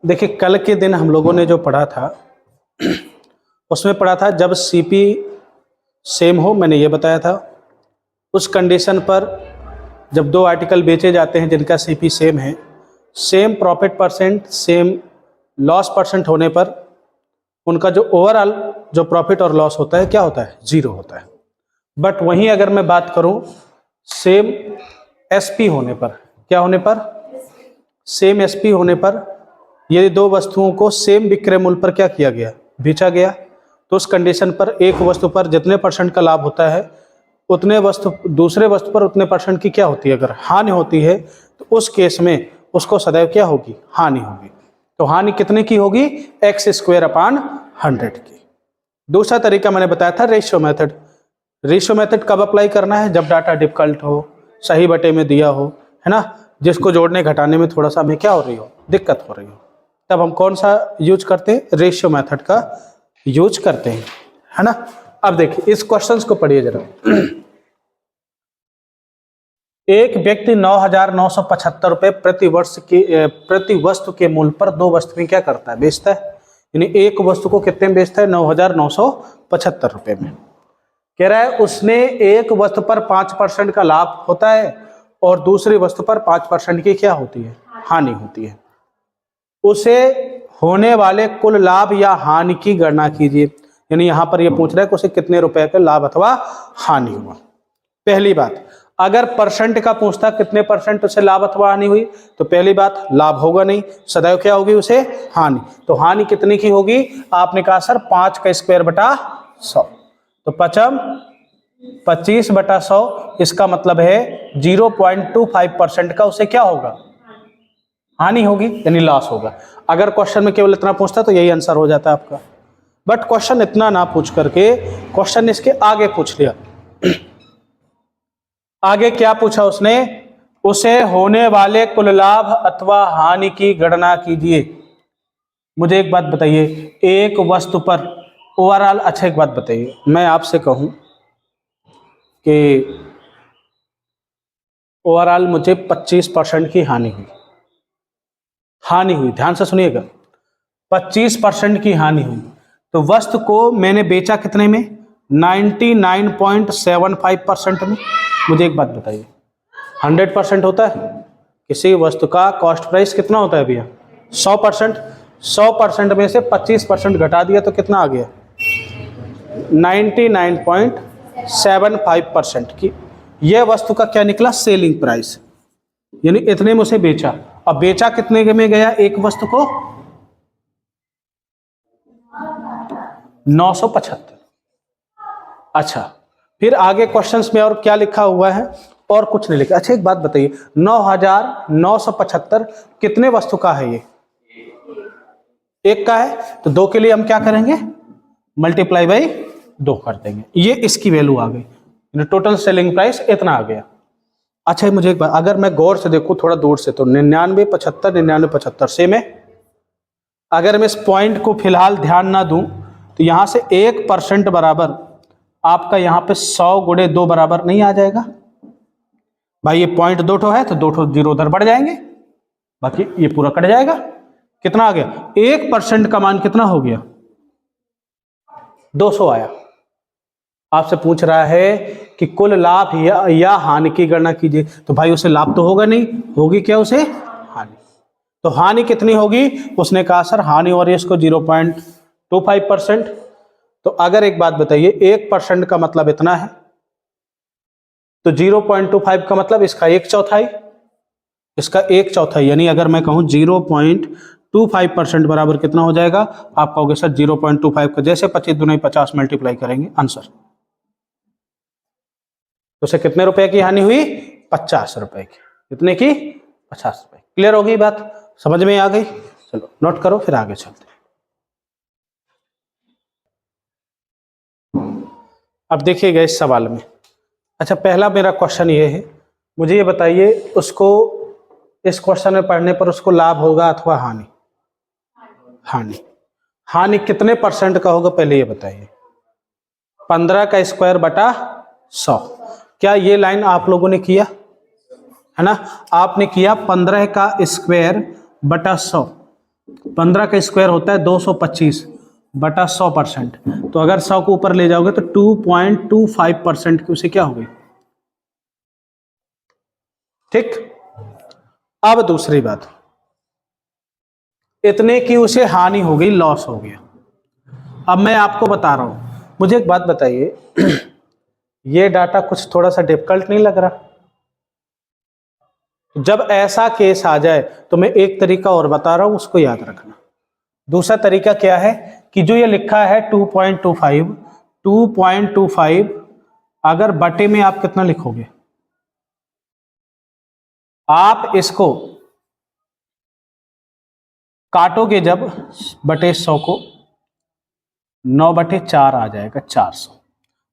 देखिए, कल के दिन हम लोगों ने जो पढ़ा था उसमें पढ़ा था जब सीपी सेम हो, मैंने ये बताया था। उस कंडीशन पर जब दो आर्टिकल बेचे जाते हैं जिनका सीपी सेम है, same profit percent, same loss percent होने पर उनका जो ओवरऑल जो प्रॉफिट और लॉस होता है क्या होता है? जीरो होता है। बट वहीं अगर मैं बात करूं सेम एसपी होने पर, क्या होने पर? सेम एसपी होने पर यदि दो वस्तुओं को सेम विक्रय मूल्य पर क्या किया गया? बेचा गया, तो उस कंडीशन पर एक वस्तु पर जितने परसेंट का लाभ होता है उतने वस्तु दूसरे वस्तु पर उतने परसेंट की क्या होती है? अगर हानि होती है तो उस केस में उसको सदैव क्या होगी? हानि होगी। तो हानि कितने की होगी? x² / 100 की। दूसरा तरीका मैंने बताया था रेशियो मेथड। रेशियो मेथड कब अप्लाई करना है? जब डाटा डिफिकल्ट हो, सही बटे में दिया हो, है ना, जिसको जोड़ने घटाने में थोड़ा सा हमें क्या हो रही हो? दिक्कत हो रही हो, तब हम कौन सा यूज करते हैं? रेशियो मेथड का यूज करते हैं, है ना। अब देखिए इस क्वेश्चंस को पढ़िए जरा। एक व्यक्ति 9,975 रुपए प्रति वस्तु के मूल्य पर दो वस्तुएं क्या करता है? बेचता है। यानी एक वस्तु को कितने में बेचता है? 9,975 रुपए में। कह रहा है उसने एक वस्तु पर 5% का लाभ होता है और दूसरी वस्तु पर 5% की क्या होती है? हानि होती है। उसे होने वाले कुल लाभ या हानि की गणना कीजिए। यानी यहां पर यह पूछ रहा है कि उसे कितने रुपए का लाभ अथवा हानि हुआ। पहली बात, अगर परसेंट का पूछता कितने परसेंट उसे लाभ अथवा हानि हुई, तो पहली बात लाभ होगा नहीं, सदैव क्या होगी उसे? हानि। तो हानि कितनी की होगी? आपने कहा सर 5² / 100। तो पचम 25/100, इसका मतलब है 0.25% का उसे क्या होगा? हानि होगी, यानी लॉस होगा। अगर क्वेश्चन में केवल इतना पूछता तो यही आंसर हो जाता आपका। बट क्वेश्चन इतना ना पूछ करके क्वेश्चन इसके आगे पूछ लिया। आगे क्या पूछा उसने? उसे होने वाले कुल लाभ अथवा हानि की गणना कीजिए। मुझे एक बात बताइए, एक वस्तु पर ओवरऑल, अच्छा एक बात बताइए, मैं आपसे कहूं कि ओवरऑल मुझे 25% की हानि हुई, ध्यान से सुनिएगा, 25% की हानि हुई, तो वस्तु को मैंने बेचा कितने में? 99.75% में। मुझे एक बात बताइए, 100% होता है किसी वस्तु का कॉस्ट प्राइस कितना होता है भैया? 100%। 100% में से 25% घटा दिया तो कितना आ गया? 99.75% की। यह वस्तु का क्या निकला? Selling price. यानी इतने में उसे बेचा। अब बेचा कितने में गया एक वस्तु को? 975। अच्छा, फिर आगे क्वेश्चंस में और क्या लिखा हुआ है? और कुछ नहीं लिखा। अच्छा एक बात बताइए, 9,975 कितने वस्तु का है? ये एक का है, तो दो के लिए हम क्या करेंगे? मल्टीप्लाई बाई 2 कर देंगे। ये इसकी वैल्यू आ गई, टोटल सेलिंग प्राइस इतना आ गया। अच्छा मुझे एक बात, अगर मैं गौर से देखूं थोड़ा दूर से, तो 99.75 सेम है। अगर मैं इस पॉइंट को फिलहाल ध्यान ना दूं तो यहां से 1% बराबर आपका यहां पे 100 × 2 बराबर नहीं आ जाएगा भाई? ये पॉइंट 2 ठो है तो 2 ठो जीरो उधर बढ़ जाएंगे, बाकी ये पूरा कट जाएगा। कितना आ गया? 1% का मान कितना हो गया? 200 आया। आपसे पूछ रहा है कि कुल लाभ या हानि की गणना कीजिए, तो भाई उसे लाभ तो होगा नहीं, होगी क्या उसे? हानि। तो हानि कितनी होगी? उसने कहा सर हानि हो रही है इसको 0.25%। तो अगर एक बात बताइए, 1% का मतलब इतना है, तो 0.25 का मतलब इसका 1/4, इसका 1/4, यानी अगर मैं कहूं 0.25% बराबर कितना हो जाएगा? आप कहोगे सर 0.25 का जैसे 25 दूनी 50 मल्टीप्लाई करेंगे आंसर। तो उसे कितने रुपए की हानि हुई? 50 रुपए की। कितने की? 50 रुपए। क्लियर हो गई बात? समझ में आ गई? चलो नोट करो, फिर आगे चलते। अब देखिएगा इस सवाल में। अच्छा पहला मेरा क्वेश्चन ये है, मुझे ये बताइए उसको इस क्वेश्चन में पढ़ने पर उसको लाभ होगा अथवा हानि? हानि। हानि कितने परसेंट का होगा पहले ये बताइए? 15² / 100। क्या ये लाइन आप लोगों ने किया है ना? आपने किया 15² / 100। 15 का स्क्वायर होता है 225 बटा 100%। तो अगर 100 को ऊपर ले जाओगे तो 2.25% की उसे क्या हो गई। ठीक। अब दूसरी बात, इतने की उसे हानि हो गई, लॉस हो गया। अब मैं आपको बता रहा हूं, मुझे एक बात बताइए, ये डाटा कुछ थोड़ा सा डिफिकल्ट नहीं लग रहा? जब ऐसा केस आ जाए तो मैं एक तरीका और बता रहा हूं, उसको याद रखना। दूसरा तरीका क्या है कि जो ये लिखा है 2.25 अगर बटे में आप कितना लिखोगे, आप इसको काटोगे जब बटे 100 को, 9/4 आ जाएगा 400।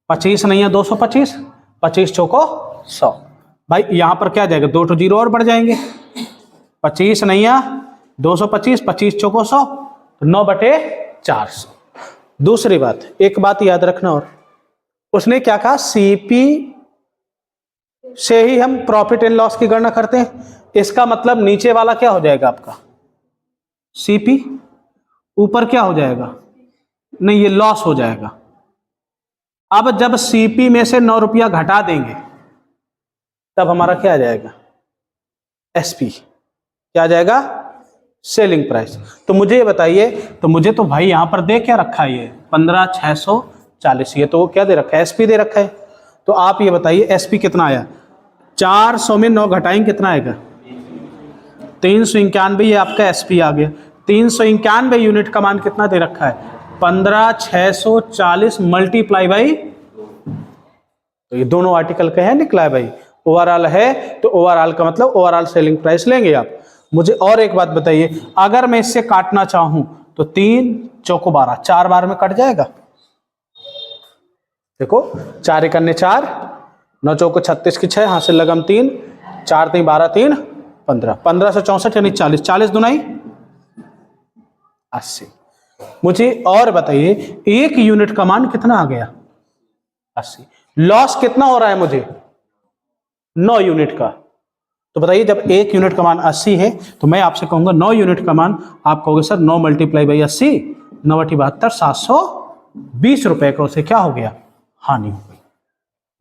25 नहीं है 225, 25 चौको 100। भाई यहां पर क्या जाएगा, 2 जीरो और बढ़ जाएंगे। 25 नहीं है 225, 25 चौको 100, 9/400। दूसरी बात, एक बात याद रखना, और उसने क्या कहा, सीपी से ही हम प्रॉफिट एंड लॉस की गणना करते हैं। इसका मतलब नीचे वाला क्या हो जाएगा आपका सीपी, ऊपर क्या हो जाएगा, नहीं ये लॉस हो जाएगा। अब जब सीपी में से 9 रुपया घटा देंगे तब हमारा क्या आ जाएगा, एसपी। क्या आ जाएगा, सेलिंग प्राइस। तो मुझे ये बताइए, तो मुझे तो भाई यहां पर दे क्या रखा है, ये 15,640, ये तो क्या दे रखा है, एसपी दे रखा है। तो आप ये बताइए एसपी कितना आया, 400 में 9 घटाएंगे कितना आएगा, 391। ये आपका एसपी आ गया। 391 यूनिट का मान कितना दे रखा है, 15,640 मल्टीप्लाई बाई, तो ये दोनों आर्टिकल के हैं, निकला है भाई, ओवरऑल है। तो ओवरऑल का मतलब ओवरऑल सेलिंग प्राइस लेंगे आप। मुझे और एक बात बताइए, अगर मैं इससे काटना चाहूं तो 3 चौको 12, 4 बार में कट जाएगा। देखो 4 1 4, 9 चौको 36 की 6, हाथ से लगम 3, 4 3 12 3 15, 15 से 64 यानी 40, 40 दुनाई 80। मुझे और बताइए एक यूनिट का मान कितना आ गया, 80। लॉस कितना हो रहा है मुझे, 9 यूनिट का। तो बताइए जब एक यूनिट का मान 80 है तो मैं आपसे कहूंगा 9 यूनिट का मान, आप कहोगे सर 9 मल्टीप्लाई बाई 80, 9/72, 720 रुपए का उसे क्या हो गया, हानि हो गई।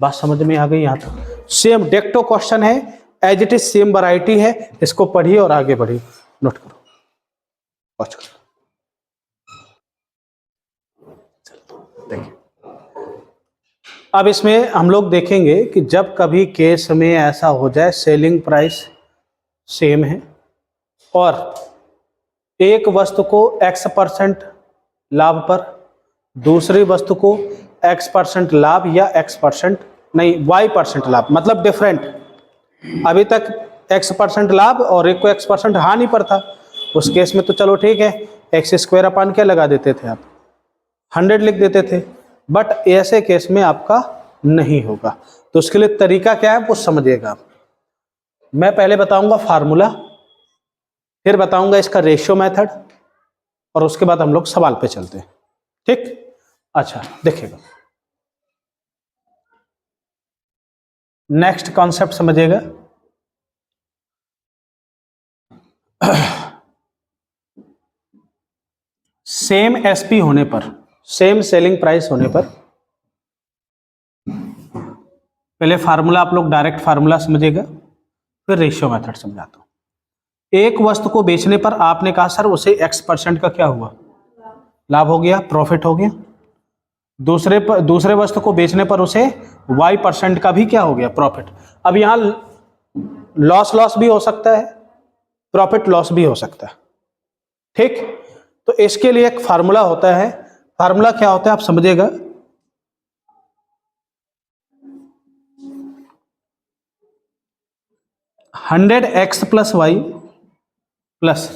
बात समझ में आ गई? यहां तक सेम डेक्टो क्वेश्चन है, as it is same variety है। इसको पढ़िए और आगे बढ़िए, नोट करो, वॉच करो। देखिए अब इसमें हम लोग देखेंगे कि जब कभी केस में ऐसा हो जाए सेलिंग प्राइस सेम है और एक वस्तु को x% लाभ पर, दूसरी वस्तु को x% लाभ या x% नहीं y% लाभ, मतलब डिफरेंट। अभी तक x% लाभ और एक को x% हानि पर था। उस केस में तो चलो ठीक है, x² अपान क्या लगा देते थे आप, 100 लिख देते थे। बट ऐसे केस में आपका नहीं होगा। तो उसके लिए तरीका क्या है वो समझिएगा। मैं पहले बताऊंगा फार्मूला, फिर बताऊंगा इसका रेशियो मेथड, और उसके बाद हम लोग सवाल पे चलते हैं। ठीक, अच्छा देखिएगा, नेक्स्ट कॉन्सेप्ट समझिएगा। सेम एसपी होने पर, सेम सेलिंग प्राइस होने पर, पहले फार्मूला आप लोग डायरेक्ट फार्मूला समझिएगा, फिर रेशियो मेथड समझाता हूं। एक वस्तु को बेचने पर आपने कहा सर उसे x% का क्या हुआ, लाभ हो गया, प्रॉफिट हो गया। दूसरे वस्तु को बेचने पर उसे y% का भी क्या हो गया, प्रॉफिट। अब यहां लॉस भी हो सकता है, प्रॉफिट लॉस भी हो सकता है। ठीक, तो इसके लिए एक फार्मूला होता है। फार्मूला क्या होता है आप समझिएगा। Hundred x plus y plus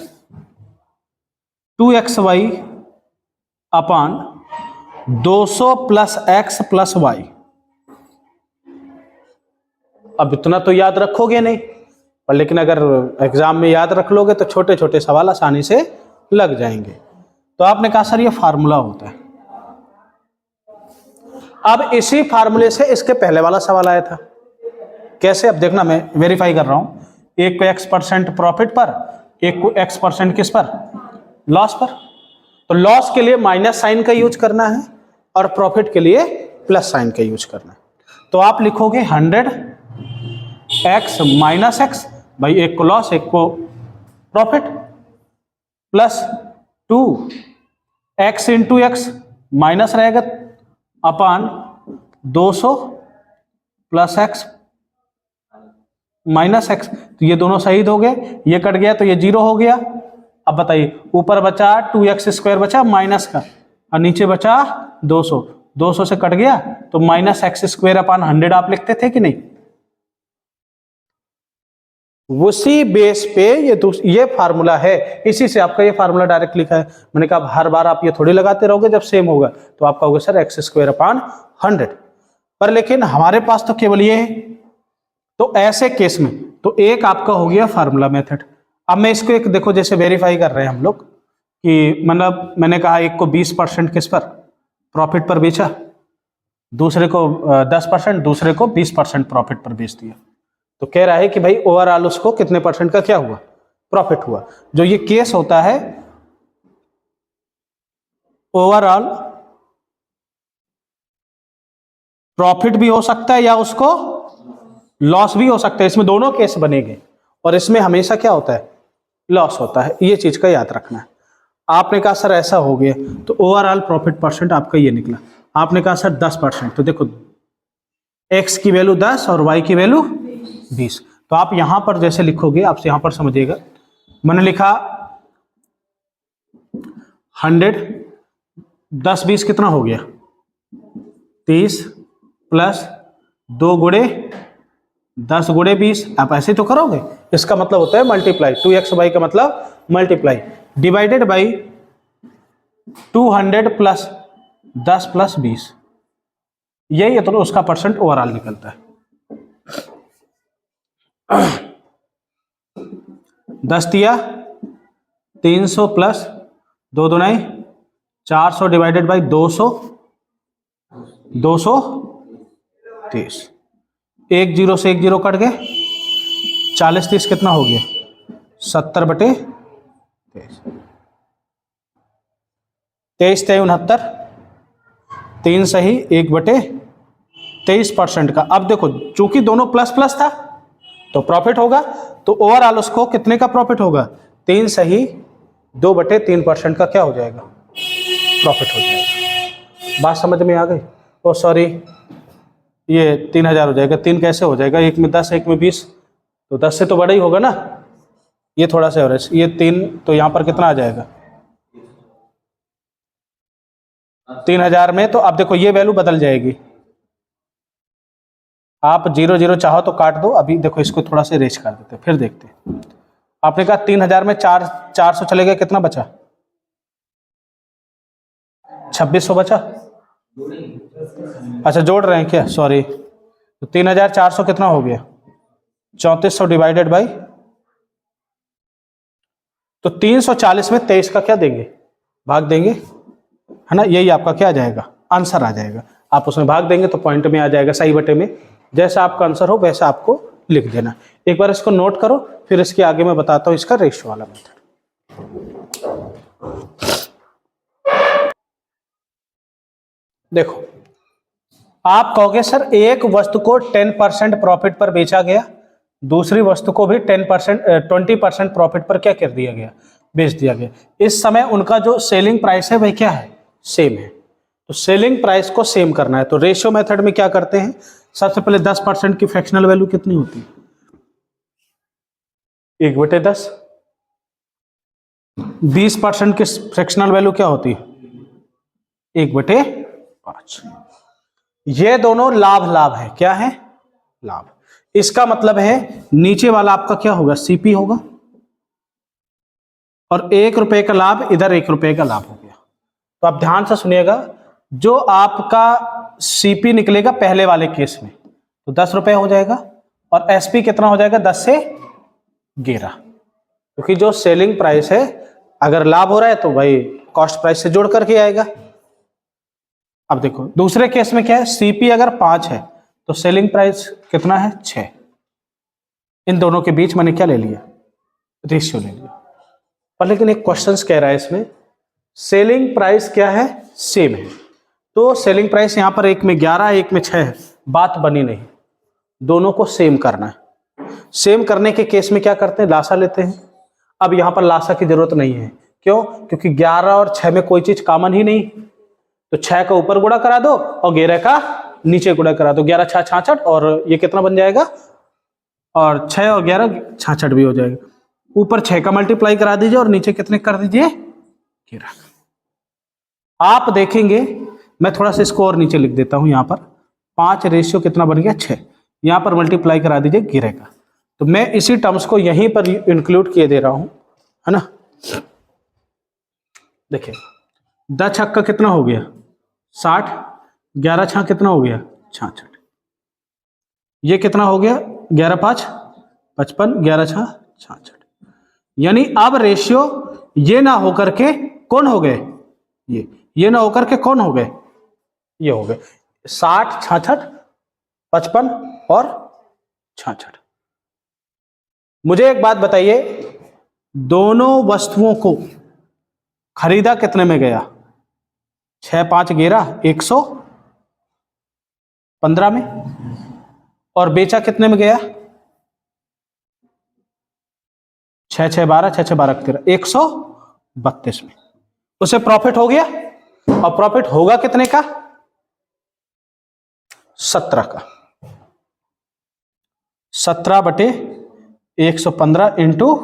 2xy upon 200 plus x plus y. अब इतना तो याद रखोगे नहीं, पर लेकिन अगर एग्जाम में याद रख लोगे तो छोटे छोटे सवाल आसानी से लग जाएंगे। तो आपने कहा सर ये फार्मूला होता है। अब इसी फार्मूले से इसके पहले वाला सवाल आया था, कैसे, अब देखना मैं वेरीफाई कर रहा हूं। एक को x% प्रॉफिट पर, एक को x% किस पर, लॉस पर। तो लॉस के लिए माइनस साइन का यूज करना है और प्रॉफिट के लिए प्लस साइन का यूज करना है। तो आप लिखोगे 100x माइनस एक्स, भाई एक को लॉस एक को profit, plus 2x into x minus रहेगा अपान 200 प्लस एक्स माइनस एक्स। तो ये दोनों शहीद हो गए, ये कट गया तो ये 0 हो गया। अब बताइए, ऊपर बचा 2x स्क्वायर बचा माइनस का, और नीचे बचा 200, 200 से कट गया तो माइनस एक्स स्क्वायर अपान 100 आप लिखते थे कि नहीं। उसी बेस पे ये फार्मूला है, इसी से आपका ये फार्मूला डायरेक्ट लिखा है। मैंने कहा हर बार आप ये थोड़ी लगाते रहोगे, जब सेम होगा तो आप कहोगे सर एक्स स्क्वायर अपान 100, पर लेकिन हमारे पास तो केवल ये है। तो ऐसे केस में तो एक आपका हो गया फार्मूला मेथड। अब मैं इसको एक देखो जैसे वेरीफाई कर रहे हैं हम लोग कि मतलब मैंने कहा एक को 20% किस पर, प्रॉफिट पर बेचा, दूसरे को 10%, दूसरे को 20% प्रॉफिट पर बेच दिया। तो कह रहा है कि भाई ओवरऑल उसको कितने परसेंट का क्या हुआ, प्रॉफिट हुआ। जो ये केस होता है ओवरऑल प्रॉफिट भी हो सकता है या उसको लॉस भी हो सकता है, इसमें दोनों केस बनेंगे और इसमें हमेशा क्या होता है, लॉस होता है। ये चीज का याद रखना है। आपने कहा सर ऐसा हो गया तो ओवरऑल प्रॉफिट परसेंट आपका ये निकला। आपने कहा सर 10%, तो देखो x की वैल्यू 10 और y की वैल्यू 20। तो आप यहां पर जैसे लिखोगे, आप यहां पर समझिएगा, मैंने लिखा 100, 10 20 कितना हो गया 30, प्लस 2 गुणे 10 गुणे 20। आप ऐसे तो करोगे, इसका मतलब होता है मल्टीप्लाई, 2xy का मतलब multiply, divided by 200 plus 10 plus 20, यही है तो उसका परसेंट ओवरऑल निकलता है। 10 दिया 300 प्लस 2 दुनाई 400 डिवाइडेड बाई 200, 230, 1 0 से 1 0 कट गए, 40 30 कितना हो गया 70 बटे 23, 23 3 69, 3 सही 1 बटे 23% का। अब देखो चूंकि दोनों प्लस प्लस था तो प्रॉफिट होगा, तो ओवरऑल उसको कितने का प्रॉफिट होगा, 3 सही 2 बटे 3% का क्या हो जाएगा, प्रॉफिट हो जाएगा। बात समझ में आ गई। ओ सॉरी, ये 3000 हो जाएगा, 3 कैसे हो जाएगा, एक में 10 एक में 20, तो 10 से तो बड़ा ही होगा ना, ये थोड़ा सा एवरेज, ये 3 तो यहाँ पर कितना आ जाएगा 3000 में। तो अब देखो ये वैल्यू बदल जाएगी, आप 0 0 चाहो तो काट दो, अभी देखो इसको थोड़ा सा रेच कर देते फिर देखते। आपने कहा 3000 में 400 चले गए, कितना बचा 2600 बचा। अच्छा जोड़ रहे हैं क्या, सॉरी, तो 3400 कितना हो गया 3400 डिवाइडेड बाई, तो 340 में 23 का क्या देंगे, भाग देंगे, है ना, यही आपका क्या आ जाएगा, आंसर आ जाएगा। आप उसमें भाग देंगे तो पॉइंट में आ जाएगा, सही बटे में, जैसा आपका आंसर हो वैसा आपको लिख देना। एक बार इसको नोट करो, फिर इसके आगे मैं बताता हूं इसका रेशियो वाला मेथड। देखो आप कहोगे सर एक वस्तु को 10% प्रॉफिट पर बेचा गया, दूसरी वस्तु को भी 20% प्रॉफिट पर क्या कर दिया गया, बेच दिया गया। इस समय उनका जो सेलिंग प्राइस है वह क्या है, सेम है। तो सेलिंग प्राइस को सेम करना है, तो रेशियो मेथड में क्या करते हैं, सबसे पहले 10% की फ्रैक्शनल वैल्यू कितनी होती है, 1/10। 20% की फ्रैक्शनल वैल्यू क्या होती है, 1/5। ये दोनों लाभ लाभ है, क्या है, लाभ। इसका मतलब है नीचे वाला आपका क्या होगा, सीपी होगा, और 1 रुपए का लाभ इधर 1 रुपए का लाभ हो गया। तो आप ध्यान से सुनिएगा, जो आपका सीपी निकलेगा पहले वाले केस में तो 10 रुपए हो जाएगा, और एसपी कितना हो जाएगा 10 से 11, क्योंकि जो सेलिंग प्राइस है अगर लाभ हो रहा है तो भाई कॉस्ट प्राइस से जोड़ करके आएगा। अब देखो दूसरे केस में क्या है, सीपी अगर 5 है तो सेलिंग प्राइस कितना है 6। इन दोनों के बीच मैंने क्या ले लिया, रेशियो ले लिया। और लेकिन एक क्वेश्चन कह रहा है इसमें सेलिंग प्राइस क्या है, सेम है। तो सेलिंग प्राइस यहाँ पर एक में 11 एक में 6 है, बात बनी नहीं, दोनों को सेम करना है। सेम करने के केस में क्या करते हैं, लासा लेते हैं। अब यहाँ पर लासा की जरूरत नहीं है, क्यों? क्योंकि 11 और 6 में कोई चीज कॉमन ही नहीं, तो 6 का ऊपर गुणा करा दो और 11 का नीचे गुणा करा दो। 11 6 66 और ये कितना बन जाएगा, और 6 और 11 66 भी हो जाएगा। ऊपर 6 का मल्टीप्लाई करा दीजिए और नीचे कितने कर दीजिए, 11। आप देखेंगे मैं थोड़ा सा इसको और नीचे लिख देता हूं, यहां पर 5 रेशियो कितना बन गया, 6। यहां पर मल्टीप्लाई करा दीजिए 11 का। तो मैं इसी टर्म्स को यहीं पर इंक्लूड किए दे रहा हूं, है ना। देखिए 10 छक्का कितना हो गया, 60, 11 छा कितना हो गया, 66। ये कितना हो गया, 11 5 55, 11 छा 66। यानी अब रेशियो ये ना होकर के कौन हो गए, ये ना होकर के कौन हो गए, ये हो गए 60 66 55 और 66। मुझे एक बात बताइए, दोनों वस्तुओं को खरीदा कितने में गया, 6 5 11 115 में, और बेचा कितने में गया, 6 6 12 6 6 12 13 132 में। उसे प्रॉफिट हो गया, और प्रॉफिट होगा कितने का, 17 का। 17 बटे 115 इंटू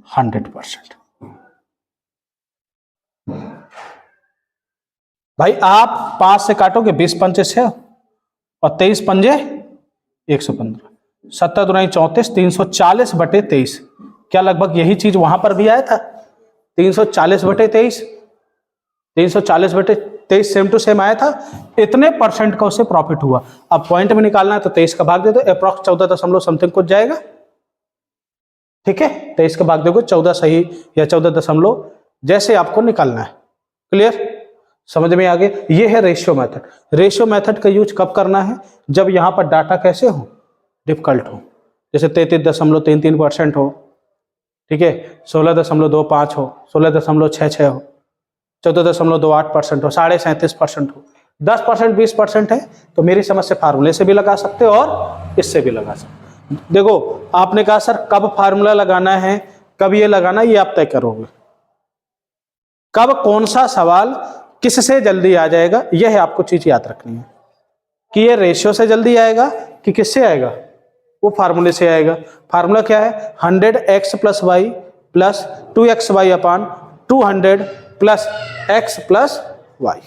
100%। भाई आप 5 से काटोगे 20 पंचे 6 और 23 पंजे 115, 7 दुनाई 34, 340 बटे 23। क्या लगभग यही चीज वहां पर भी आया था, 340 बटे 23, 340 बटे 23 सेम टू सेम आया था। इतने परसेंट का उसे प्रॉफिट हुआ। अब पॉइंट में निकालना है तो 23 का भाग दे दो, अप्रॉक्स 14 दशमलव समथिंग कुछ जाएगा, ठीक है। 23 का भाग दोगे 14 सही या 14 दशमलव जैसे आपको निकालना है। क्लियर, समझ में आ गया। ये है रेशियो मेथड। रेशियो मेथड का यूज कब करना है, जब यहां पर डाटा कैसे हो, डिफिकल्ट हो, जैसे 33.33% हो, ठीक है, 16.25 हो, 16.66 हो, 14.28% हो, 37.5% हो, 10% 20% है तो मेरी समझ से फार्मूले से भी लगा सकते हो और इससे भी लगा सकते। देखो आपने कहा सर कब फार्मूला लगाना है, कब ये लगाना, ये आप तय करोगे। कब कौन सा सवाल किससे जल्दी आ जाएगा, यह है आपको चीज याद रखनी है कि ये रेशियो से जल्दी आएगा कि किससे आएगा, वो फार्मूले से आएगा। फार्मूला क्या है, 100x plus y plus 2xy upon 200 plus x plus y.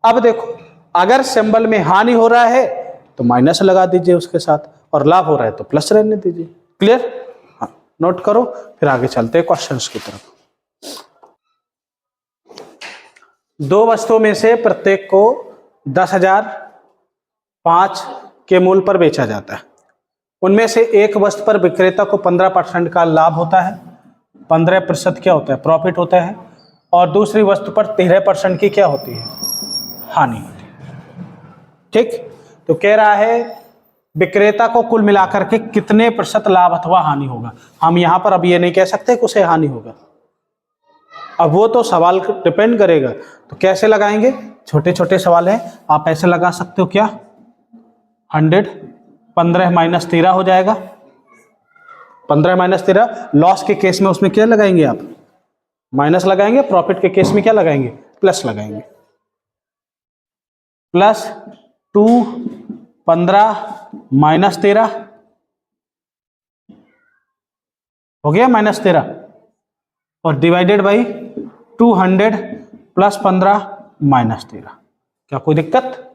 अब देखो अगर सिंबल में हानि हो रहा है तो माइनस लगा दीजिए उसके साथ, और लाभ हो रहा है तो प्लस रहने दीजिए। क्लियर, हाँ नोट करो, फिर आगे चलते हैं क्वेश्चंस की तरफ। दो वस्तुओं में से प्रत्येक को 10,005 के मूल्य पर बेचा जाता है। उनमें से एक वस्तु पर विक्रेता को 15% का लाभ होता है, 15% क्या होता है, प्रॉफिट होता है, और दूसरी वस्तु पर 13% की क्या होती है, हानि होती है। ठीक, तो कह रहा है विक्रेता को कुल मिलाकर के कितने प्रतिशत लाभ अथवा हानि होगा। हम यहां पर अब ये नहीं कह सकते कि उसे हानि होगा, अब वो तो सवाल डिपेंड करेगा। तो कैसे लगाएंगे, छोटे छोटे सवाल है, आप ऐसे लगा सकते हो, क्या 100 15 माइनस 13 हो जाएगा, 15 माइनस 13। लॉस के केस में उसमें क्या लगाएंगे आप, माइनस लगाएंगे, प्रॉफिट के केस में क्या लगाएंगे, प्लस लगाएंगे। प्लस 2 15 माइनस 13 हो गया, माइनस 13, और डिवाइडेड बाई 200 प्लस 15 माइनस 13। क्या कोई दिक्कत,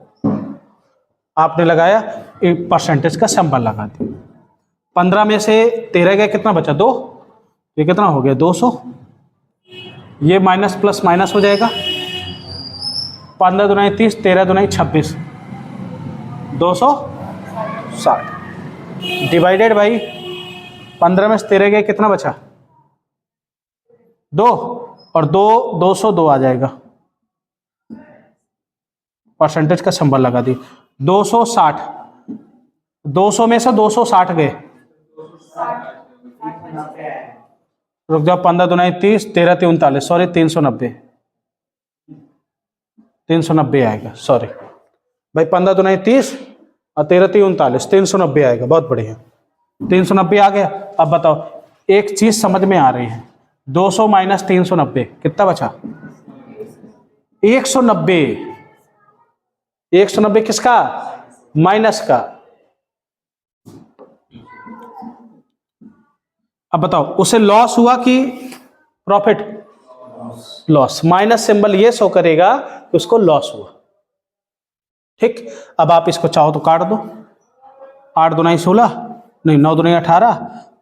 आपने लगाया, एक परसेंटेज का सिंबल लगा दिया। 15 में से 13 गया, कितना बचा, 2, ये कितना हो गया 200, ये माइनस प्लस माइनस हो जाएगा, 15 दुनाई 30, 13 दुनाई 26, 260 डिवाइडेड बाई 15 में से 13 गया, कितना बचा 2, और 202 आ जाएगा, परसेंटेज का सिंबल लगा दी। 260, 200 में से 260 गए, रुक जाओ, 15 दूनी 30, 13 3 39, सॉरी 390, 390 आएगा, सॉरी भाई, 15 दूनी 30 और 13 3 39, 390 आएगा। बहुत बढ़िया, 390 आ गया। अब बताओ, एक चीज समझ में आ रही है, 200 माइनस 390 कितना बचा? 190। 190 किसका? माइनस का। अब बताओ, उसे लॉस हुआ कि प्रॉफिट? लॉस। माइनस सिंबल ये शो करेगा कि उसको लॉस हुआ। ठीक, अब आप इसको चाहो तो काट दो, 8 दूनी 16, नहीं 9 दूनी 18,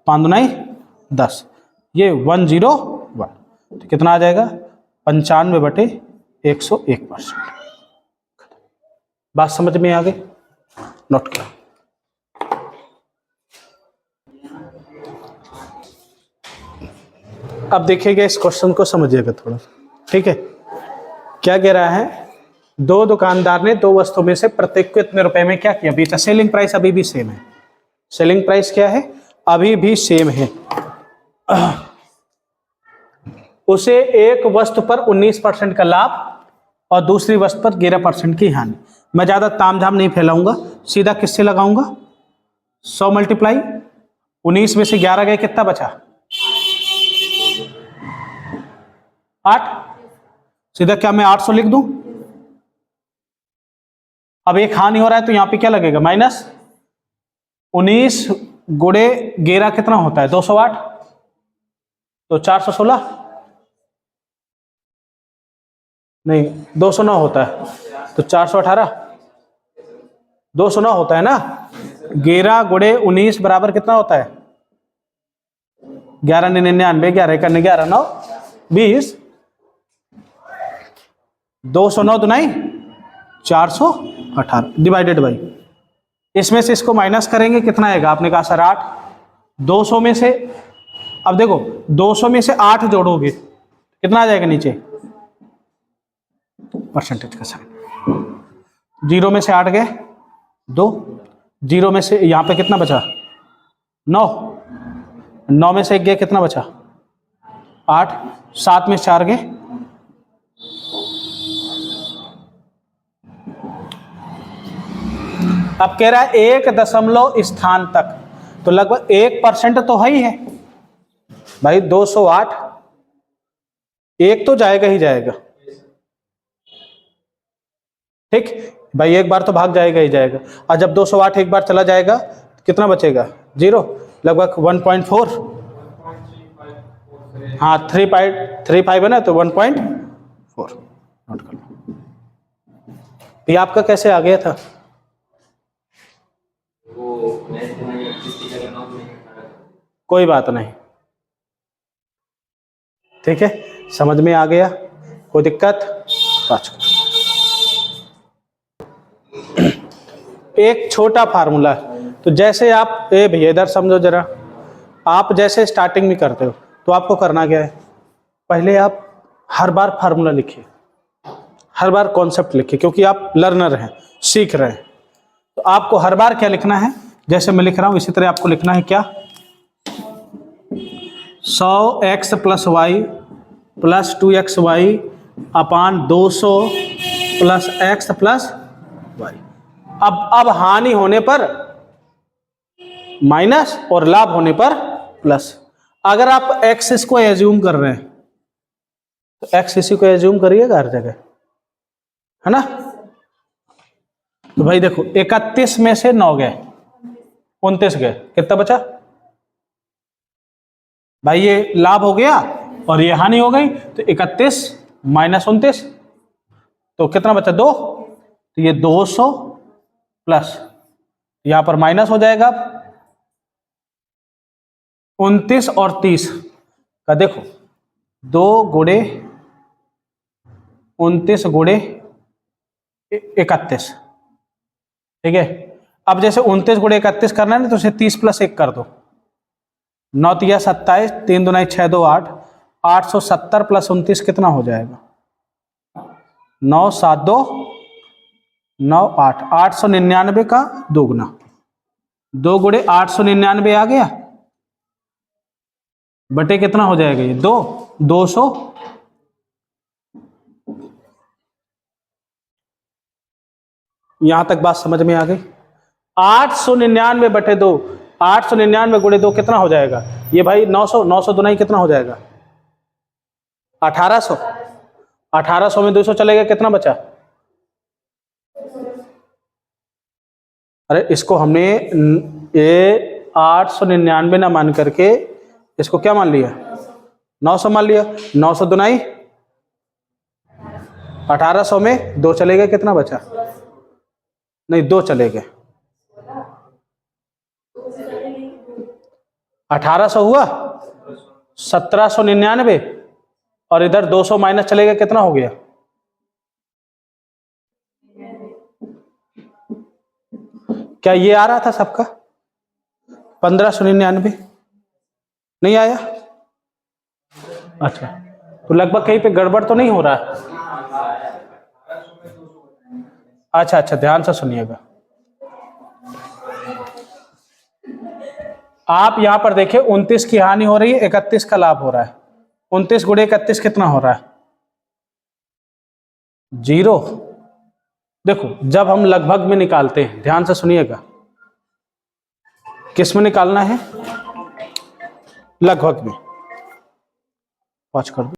5 दूनी 10, ये 101, तो कितना आ जाएगा? 95/101%। बात समझ में आ गई? नोट करो। अब देखिएगा, इस क्वेश्चन को समझिएगा थोड़ा, ठीक है? क्या कह रहा है? दो दुकानदार ने दो वस्तु में से प्रत्येक को इतने रुपए में क्या किया, बेचा। सेलिंग प्राइस अभी भी सेम है। सेलिंग प्राइस क्या है? अभी भी सेम है। उसे एक वस्तु पर 19% का लाभ और दूसरी वस्तु पर 11% की हानि। मैं ज्यादा तामझाम नहीं फैलाऊंगा, सीधा किससे लगाऊंगा? 100 मल्टीप्लाई 19 में से 11 गए, कितना बचा? 8। सीधा क्या मैं 800 लिख दूं? अब एक हानि हो रहा है तो यहां पे क्या लगेगा? माइनस 19 गुणे 11 कितना होता है? 208, तो 416 नहीं 209 होता है, तो 418, 209 होता है ना। 11 गुणे 19 बराबर कितना होता है? 11 99, 11 करने 11 9 20, 209 दुनाई 418 डिवाइडेड बाई, इसमें से इसको माइनस करेंगे, कितना आएगा? आपने कहा सर 8। 200 में से, अब देखो 200 में से 8 जोड़ोगे कितना आ जाएगा नीचे? परसेंटेज का साइन। 0 में से 8 गए 2, 0 में से यहां पे कितना बचा? 9, 9 में से 1 गया, कितना बचा? 8, 7 में 4 गए, अब कह रहा है 1 दशमलव स्थान तक, तो लगभग 1% तो है ही है भाई। 208 एक तो जाएगा ही जाएगा, ठीक भाई, एक बार तो भाग जाएगा ही जाएगा। और जब 208 एक बार चला जाएगा तो कितना बचेगा? 0, लगभग 1.4, हाँ 3.35 है ना, तो 1.4 नोट कर लो। ये आपका कैसे आ गया था? कोई बात नहीं, ठीक है, समझ में आ गया, कोई दिक्कत? पाँच एक छोटा फार्मूला, तो जैसे आप भैया इधर समझो जरा, आप जैसे स्टार्टिंग में करते हो तो आपको करना क्या है? पहले आप हर बार फार्मूला लिखिए, हर बार कॉन्सेप्ट लिखिए, क्योंकि आप लर्नर हैं, सीख रहे हैं, तो आपको हर बार क्या लिखना है? जैसे मैं लिख रहा हूं इसी तरह आपको लिखना है। क्या? 100x + y + 2xy upon 200 + x + y। अब हानि होने पर माइनस और लाभ होने पर प्लस। अगर आप x इसको एज्यूम कर रहे हैं तो x इसी को एज्यूम करिएगा हर जगह, है ना। तो भाई देखो 31 में से 9 गए, 29 गए, कितना बचा? भाई ये लाभ हो गया और ये हानि हो गई, तो 31 - 29, तो कितना बचा? 2, तो ये 200 प्लस यहां पर माइनस हो जाएगा 29 और 30 का, देखो 2 गुणे 29 गुणे 31, ठीक है। अब जैसे 29 गुणे 31 करना है ना, तो उसे 30 + 1 कर दो, 9 × 27, 3 दूनी 6 2 8, 870 + 29 कितना हो जाएगा? 9 7 2 9 8, 899 का 2 गुना, 2 गुणे 899 आ गया, बटे कितना हो जाएगा ये 200। यहां तक बात समझ में आ गई। 899 बटे 2, 899 गुणे 2 कितना हो जाएगा ये भाई 900। 900 दुनाई कितना हो जाएगा 1800। 1800 में 200 चलेगा कितना बचा। अरे इसको हमने ये 899 ना मान करके इसको क्या मान लिया 900 मान लिया। 900 दुनाई 1800 में 2 चलेगा कितना बचा, नहीं 2 चलेगा। 1800 हुआ 1799 और इधर 200 माइनस चलेगा कितना हो गया। क्या ये आ रहा था सबका 1599 नहीं आया। अच्छा तो लगभग कहीं पे गड़बड़ तो नहीं हो रहा है। अच्छा अच्छा ध्यान से सुनिएगा। आप यहां पर देखिए 29 की हानि हो रही है, 31 का लाभ हो रहा है। 29 गुणे 31 कितना हो रहा है 0। देखो जब हम लगभग में निकालते हैं, ध्यान से सुनिएगा, किस में निकालना है लगभग में। पॉज कर दो।